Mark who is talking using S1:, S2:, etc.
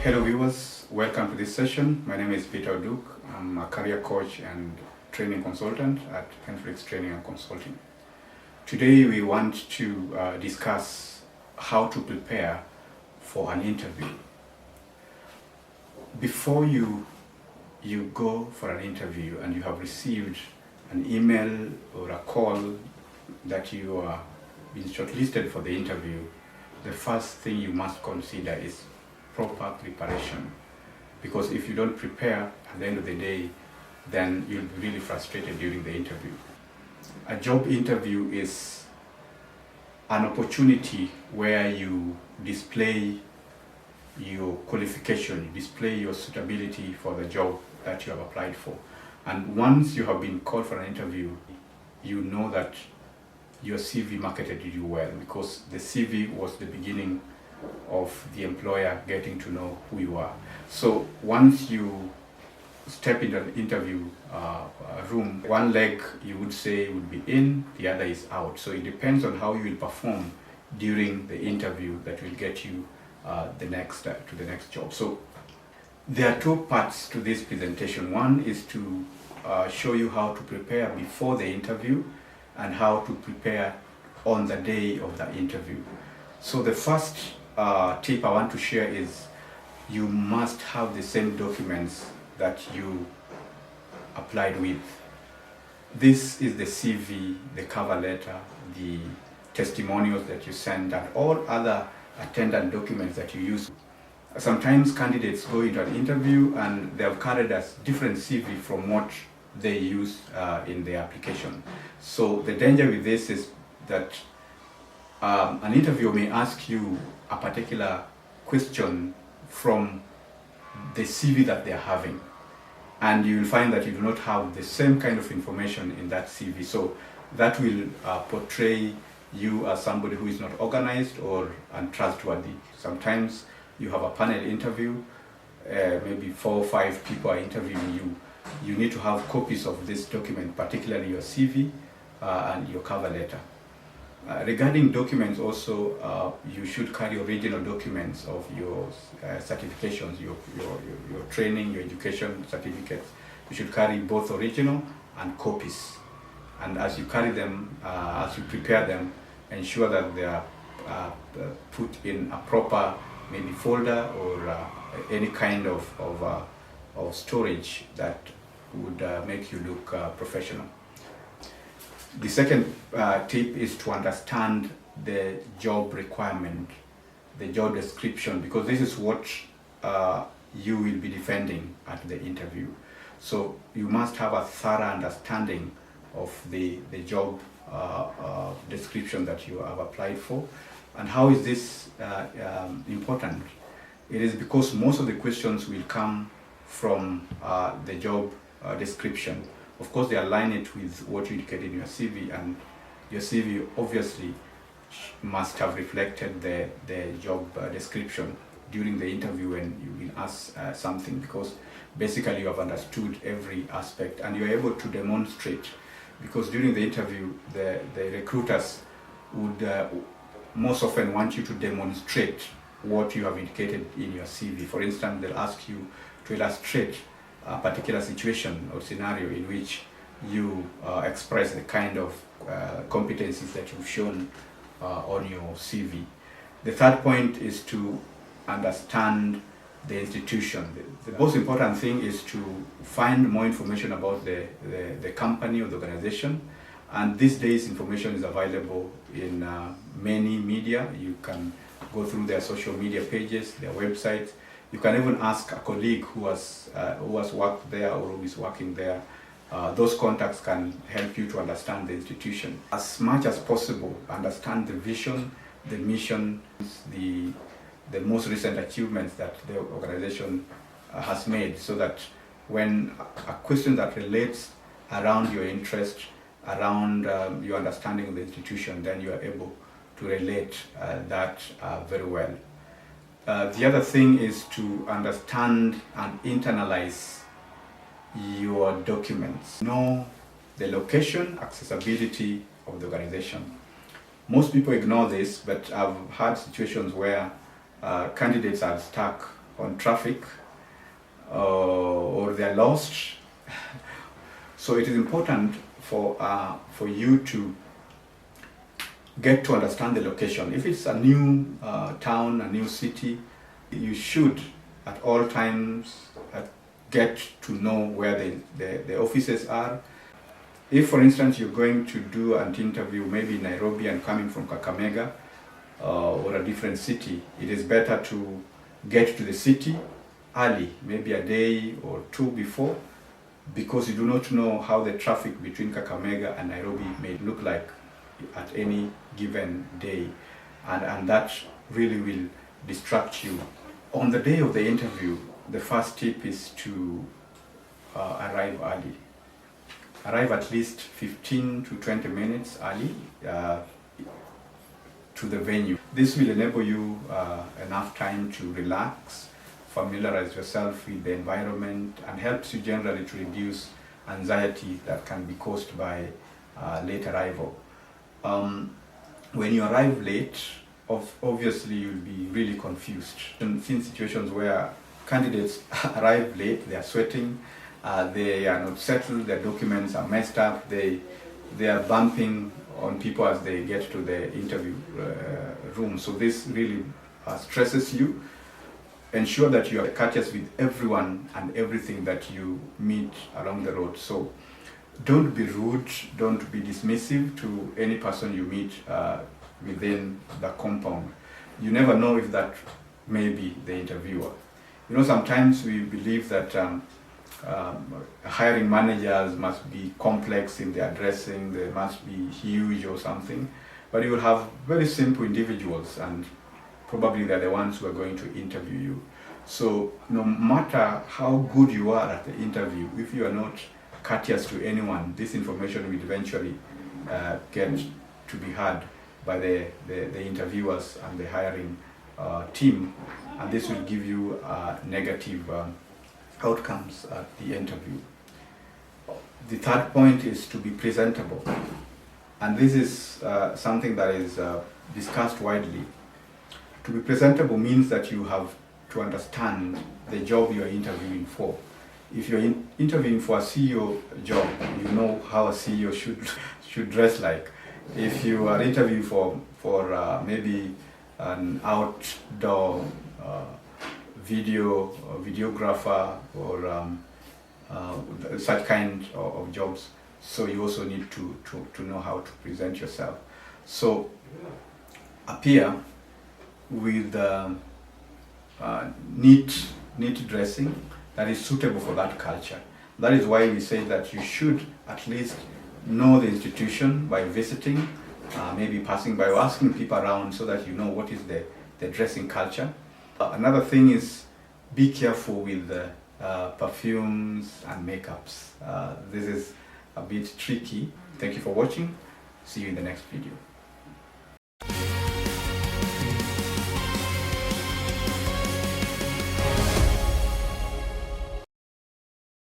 S1: Hello viewers, welcome to this session. My name is ODUK. I'm a career coach and training consultant at Penflix Training and Consulting. Today we want to discuss how to prepare for an interview. Before you go for an interview and you have received an email or a call that you are being shortlisted for the interview, the first thing you must consider is proper preparation. Because if you don't prepare at the end of the day, then you'll be really frustrated during the interview. A job interview is an opportunity where you display your qualification, you display your suitability for the job that you have applied for. And once you have been called for an interview, you know that your CV marketed you well, because the CV was the beginning of the employer getting to know who you are. So once you step into an interview room, one leg you would say would be in, the other is out. So it depends on how you will perform during the interview that will get you to the next job. So there are two parts to this presentation. One is to show you how to prepare before the interview and how to prepare on the day of the interview. So the first tip I want to share is you must have the same documents that you applied with. This is the CV, the cover letter, the testimonials that you send, and all other attendant documents that you use. Sometimes candidates go into an interview and they have carried a different CV from what they use in their application. So the danger with this is that an interviewer may ask you a particular question from the CV that they are having, and you will find that you do not have the same kind of information in that CV. So that will portray you as somebody who is not organized or untrustworthy. Sometimes you have a panel interview, maybe 4 or 5 people are interviewing you. You need to have copies of this document, particularly your CV and your cover letter. Regarding documents also, you should carry original documents of your certifications, your training, your education certificates. You should carry both original and copies. And as you carry them, as you prepare them, ensure that they are put in a proper maybe folder or any kind of storage that would make you look professional. The second tip is to understand the job requirement, the job description, because this is what you will be defending at the interview. So you must have a thorough understanding of the job description that you have applied for. And how is this important? It is because most of the questions will come from the job description. Of course, they align it with what you indicated in your CV, and your CV obviously must have reflected the job description during the interview when you will ask something, because basically you have understood every aspect and you're able to demonstrate, because during the interview the recruiters would most often want you to demonstrate what you have indicated in your CV. For instance, they'll ask you to illustrate a particular situation or scenario in which you express the kind of competencies that you've shown on your CV. The third point is to understand the institution. The most important thing is to find more information about the company or the organization. And these days information is available in many media. You can go through their social media pages, their websites. You can even ask a colleague who has worked there or who is working there. Those contacts can help you to understand the institution. As much as possible, understand the vision, the mission, the most recent achievements that the organization has made, so that when a question that relates around your interest, around your understanding of the institution, then you are able to relate that very well. The other thing is to understand and internalize your documents. Know the location, accessibility of the organization. Most people ignore this, but I've had situations where candidates are stuck on traffic or they're lost. So it is important for you to get to understand the location. If it's a new town, a new city, you should at all times get to know where the offices are. If, for instance, you're going to do an interview maybe in Nairobi and coming from Kakamega or a different city, it is better to get to the city early, maybe a day or two before, because you do not know how the traffic between Kakamega and Nairobi may look like at any given day, and that really will distract you. On the day of the interview, the first tip is to arrive early. Arrive at least 15 to 20 minutes early to the venue. This will enable you enough time to relax, familiarize yourself with the environment, and helps you generally to reduce anxiety that can be caused by late arrival. When you arrive late, obviously you'll be really confused. I've seen situations where candidates arrive late, they are sweating, they are not settled, their documents are messed up, they are bumping on people as they get to the interview room. So this really stresses you. Ensure that you are courteous with everyone and everything that you meet along the road. So don't be rude, don't be dismissive to any person you meet within the compound. You never know if that may be the interviewer. You know, sometimes we believe that hiring managers must be complex in their dressing, they must be huge or something, but you will have very simple individuals, and probably they're the ones who are going to interview you. So no matter how good you are at the interview, if you are not courteous to anyone, this information will eventually get to be heard by the interviewers and the hiring team, and this will give you negative outcomes at the interview. The third point is to be presentable, and this is something that is discussed widely. To be presentable means that you have to understand the job you are interviewing for. If you're interviewing for a CEO job, you know how a CEO should dress like. If you are interviewing for maybe an outdoor videographer or such kind of jobs, so you also need to know how to present yourself. So appear with neat dressing that is suitable for that culture. That is why we say that you should at least know the institution by visiting, maybe passing by or asking people around, so that you know what is the dressing culture. Another thing is be careful with perfumes and makeups. This is a bit tricky. Thank you for watching. See you in the next video.